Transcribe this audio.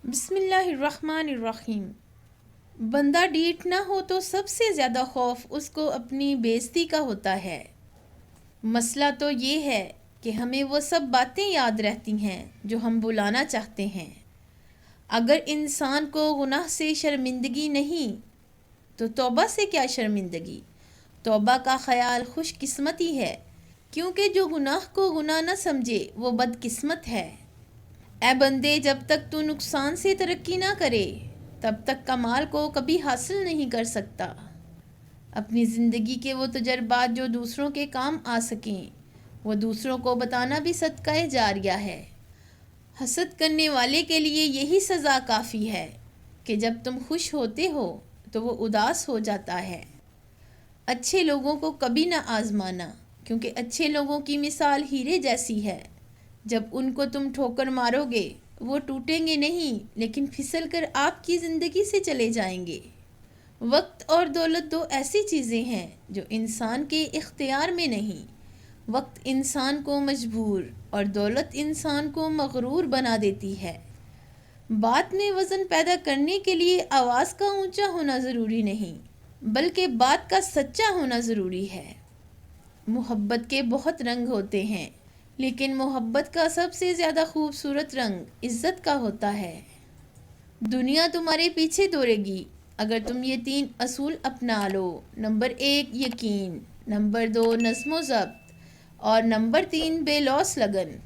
بسم اللہ الرحمن الرحیم۔ بندہ ڈیٹ نہ ہو تو سب سے زیادہ خوف اس کو اپنی بے عزتی کا ہوتا ہے۔ مسئلہ تو یہ ہے کہ ہمیں وہ سب باتیں یاد رہتی ہیں جو ہم بلانا چاہتے ہیں۔ اگر انسان کو گناہ سے شرمندگی نہیں تو توبہ سے کیا شرمندگی؟ توبہ کا خیال خوش قسمتی ہے، کیونکہ جو گناہ کو گناہ نہ سمجھے وہ بد قسمت ہے۔ اے بندے، جب تک تو نقصان سے ترقی نہ کرے تب تک کمال کو کبھی حاصل نہیں کر سکتا۔ اپنی زندگی کے وہ تجربات جو دوسروں کے کام آ سکیں وہ دوسروں کو بتانا بھی صدقہ جاریہ ہے۔ حسد کرنے والے کے لیے یہی سزا کافی ہے کہ جب تم خوش ہوتے ہو تو وہ اداس ہو جاتا ہے۔ اچھے لوگوں کو کبھی نہ آزمانا، کیونکہ اچھے لوگوں کی مثال ہیرے جیسی ہے۔ جب ان کو تم ٹھوکر مارو گے وہ ٹوٹیں گے نہیں، لیکن پھسل کر آپ کی زندگی سے چلے جائیں گے۔ وقت اور دولت دو ایسی چیزیں ہیں جو انسان کے اختیار میں نہیں۔ وقت انسان کو مجبور اور دولت انسان کو مغرور بنا دیتی ہے۔ بات میں وزن پیدا کرنے کے لیے آواز کا اونچا ہونا ضروری نہیں، بلکہ بات کا سچا ہونا ضروری ہے۔ محبت کے بہت رنگ ہوتے ہیں، لیکن محبت کا سب سے زیادہ خوبصورت رنگ عزت کا ہوتا ہے۔ دنیا تمہارے پیچھے دوڑے گی اگر تم یہ 3 اصول اپنا لو۔ نمبر 1 یقین، نمبر 2 نظم و ضبط اور نمبر 3 بے لوث لگن۔